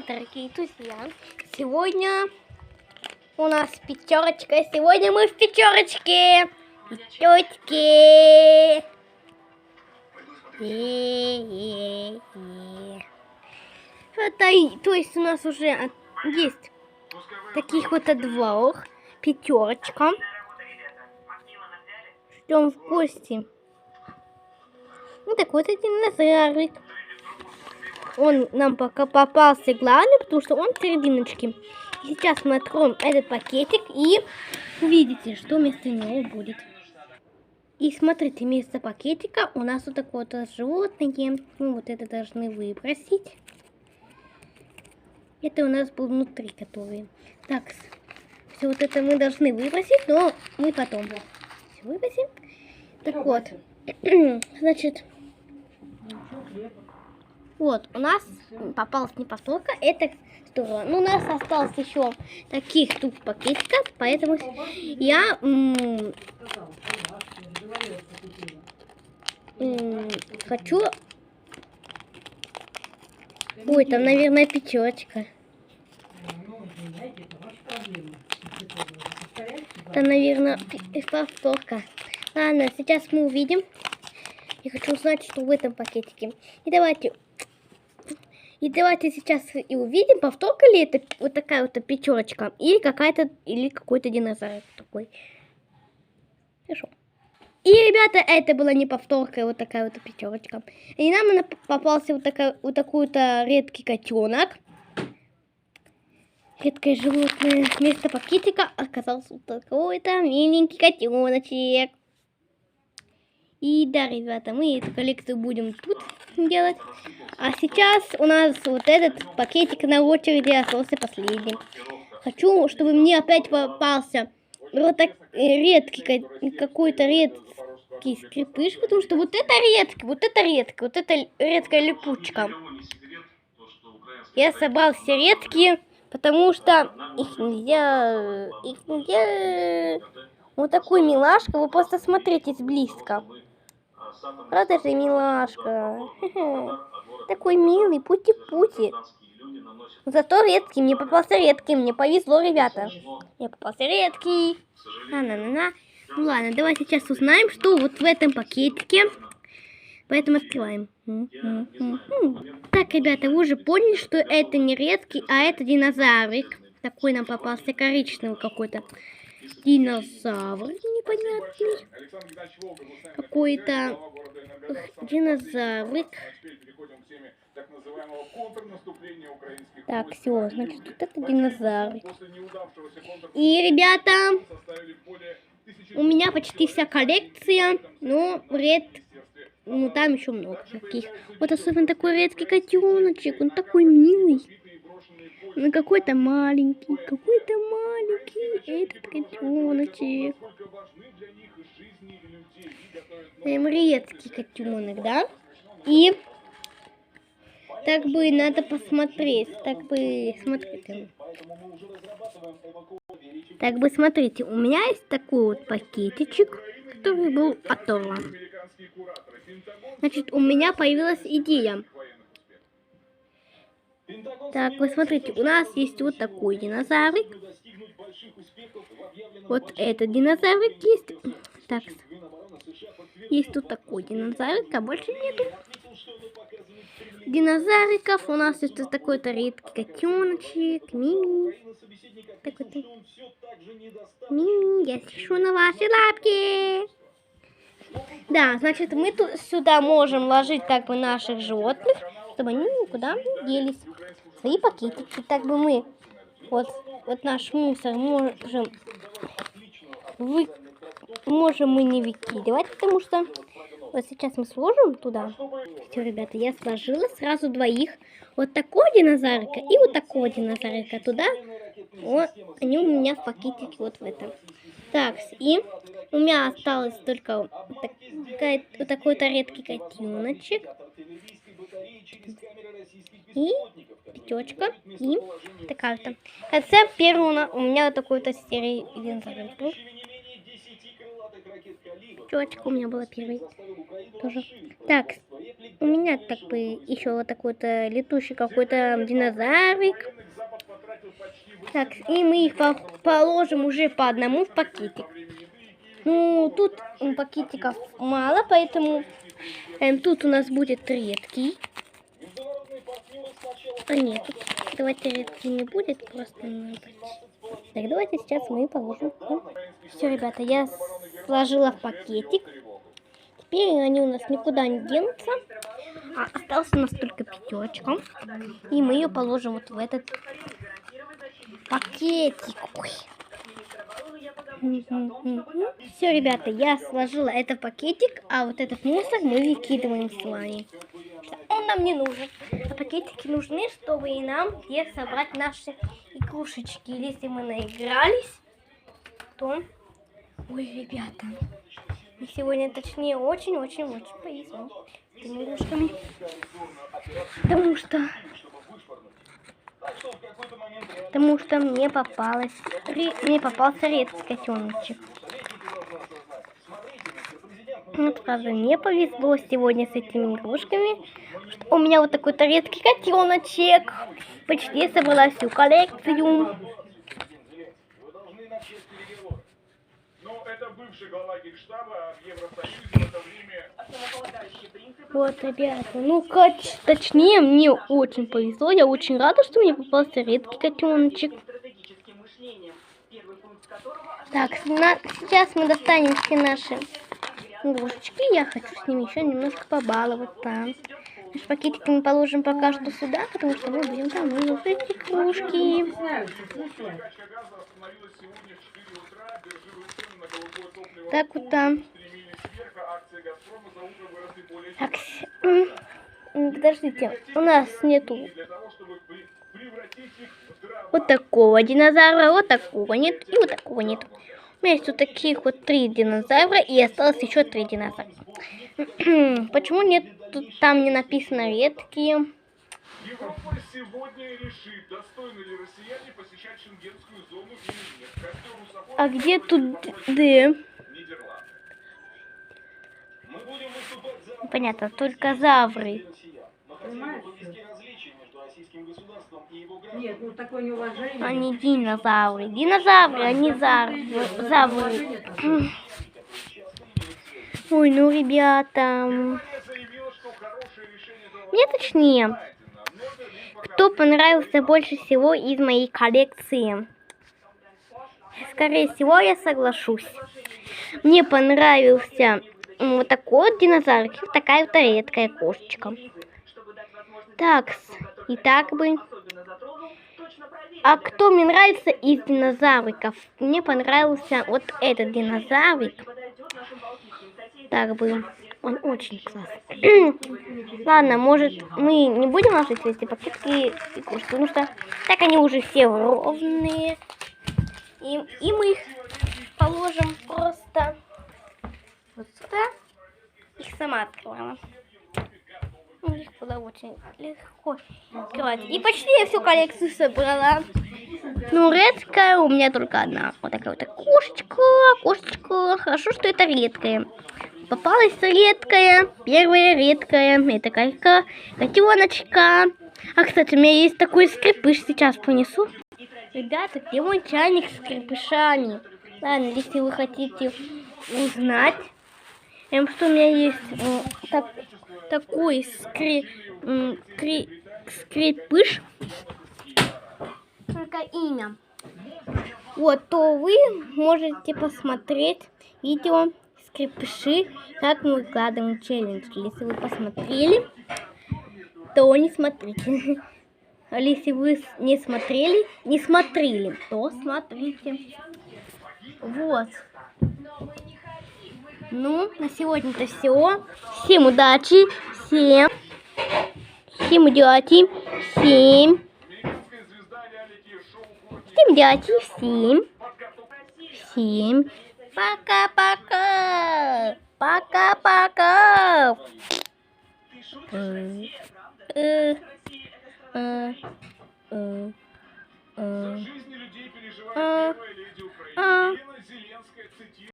привет, дорогие друзья! Сегодня у нас пятерочка. Сегодня мы в пятерочке. Пятерочки. То есть у нас уже есть таких вот двух. Пятерочка. Ждем в гости. Ну так вот один динозаврик. Он нам пока попался главный, потому что он в серединочке. Сейчас мы откроем этот пакетик и увидите, что вместо него будет. И смотрите, вместо пакетика у нас вот такое вот животное. Мы вот это должны выбросить. Это у нас был внутри который. Так, все вот это мы должны выбросить, но мы потом все выбросим. Так вот, значит... Вот, у нас попалась неповторка, это здорово. Ну, у нас осталось еще таких тут пакетиков, поэтому я хочу... Ой, там, наверное, пятерочка. Там, наверное, повторка. Ладно, сейчас мы увидим. Я хочу узнать, что в этом пакетике. И давайте сейчас и увидим, повторка ли это вот такая вот пятерочка или какой-то динозавр такой. Хорошо. И, ребята, это была не повторка, вот такая вот пятерочка. И нам попался вот такой-то редкий котенок. Редкое животное. Вместо пакетика оказался вот такой-то миленький котеночек. И да, ребята, мы эту коллекцию будем тут делать. А сейчас у нас вот этот пакетик на очереди остался последним. Хочу, чтобы мне опять попался редкий какой-то редкий скрипыш, потому что вот это редкая липучка. Я собрал все редкие, потому что их нельзя... Вот такой милашка, вы просто смотрите близко. Правда же, милашка? Такой милый, пути-пути. Зато редкий, мне попался редкий, мне повезло, ребята. Мне попался редкий. На-на-на-на. Ну ладно, давай сейчас узнаем, что вот в этом пакетике. Поэтому открываем. Так, ребята, вы уже поняли, что это не редкий, а это динозаврик. Такой нам попался коричневый какой-то. Динозавр непонятный. Какой-то динозаврик. Так, все, значит, вот это динозаврик. И, ребята, у меня почти вся коллекция, но ну там еще много таких. Вот особенно такой редкий котеночек, он такой милый. Ну какой-то маленький, этот котеночек. Редкий котенок, да? И так бы надо посмотреть, смотрите, у меня есть такой вот пакетичек, который был оторван. Значит, у меня появилась идея. Так, вы смотрите, у нас есть вот такой динозаврик. Вот этот динозаврик есть. Так, есть тут такой динозаврик, а больше нету. Динозавриков у нас есть вот такой-то редкий котеночек. Мими. Такой-то. Мими, я сижу на вашей лапке. Да, значит, мы тут сюда можем ложить как бы наших животных, чтобы они никуда не делись. Свои пакетики, так бы мы вот наш мусор можем мы не выкидывать, потому что вот сейчас мы сложим туда. Все, ребята, я сложила сразу двоих. Вот такого динозаврика и вот такого динозаврика туда. Вот, они у меня в пакетике вот в этом. Так, и у меня осталось только вот такой-то редкий котеночек. И пятерочка. И такая-то. В конце первого у меня вот такой-то серый динозавр. Пятерочка у меня была первой. Тоже. Так, у меня так бы еще вот такой-то летущий какой-то динозаврик. Так, и мы их положим уже по одному в пакетик. Ну, тут пакетиков мало, поэтому тут у нас будет редкий. Нет, давайте редкий не будет, просто... Так, давайте сейчас мы положим. Все, ребята, я сложила в пакетик. Теперь они у нас никуда не денутся. Осталась у нас только пятерочка. И мы ее положим вот в этот пакетик. Ой. Все, ребята, я сложила это в пакетик, а вот этот мусор мы выкидываем с вами. Он нам не нужен. А пакетики нужны, чтобы и нам где собрать наши игрушечки. Если мы наигрались, то... Ой, ребята, мне сегодня, точнее, очень-очень-очень повезло с этими игрушками. Потому что мне попался редкий котеночек. Вот, правда, мне повезло сегодня с этими игрушками. У меня вот такой-то редкий котеночек. Почти собрала всю коллекцию. Вот, ребята, ну, точнее, мне очень повезло. Я очень рада, что мне попался редкий котеночек. Так, сейчас мы достанем все наши игрушечки. Я хочу с ними еще немножко побаловаться. Наш пакетик мы положим пока что сюда, потому что мы будем там выложить игрушки. Так вот там. Так, подождите, у нас нету вот такого динозавра, вот такого нет и вот такого нет. У меня есть вот таких вот 3 динозавра и осталось еще 3 динозавра. Почему нет, там не написано редкие? Европа сегодня решит, достойны ли россияне посещать шенгенскую зону или нет. А где тут Д? Понятно, только завры. Нет, ну такое неуважение. Они динозавры. Динозавры, они завры. Ой, ну, ребята. Мне точнее, кто понравился больше всего из моей коллекции? Скорее всего, я соглашусь. Мне понравился вот такой вот динозаврик, вот такая вот редкая кошечка. Так, и так бы. А кто мне нравится из динозавриков? Мне понравился вот этот динозаврик. Так бы. Он очень классный. Ладно, может, мы не будем ложить эти пакетки и кушать, потому что так они уже все ровные. И мы их положим просто вот сюда. Их сама открываем. Их куда очень легко открывать. И почти я всю коллекцию собрала. Ну, редкая у меня только одна. Вот такая вот кошечка. Хорошо, что это редкая. Попалась редкая. Первая редкая. Это котеночка. А, кстати, у меня есть такой скрипыш. Сейчас понесу. Ребята, где мой чайник с скрипышами? Ладно, если вы хотите узнать, что у меня есть такой скрипыш, только имя, вот, то вы можете посмотреть видео скрипыши, как мы выкладываем челлендж. Если вы посмотрели, то не смотрите. А если вы не смотрели, то смотрите. Вот. Ну, на сегодня-то все. Всем удачи, всем удачи, всем пока-пока. Пока-пока.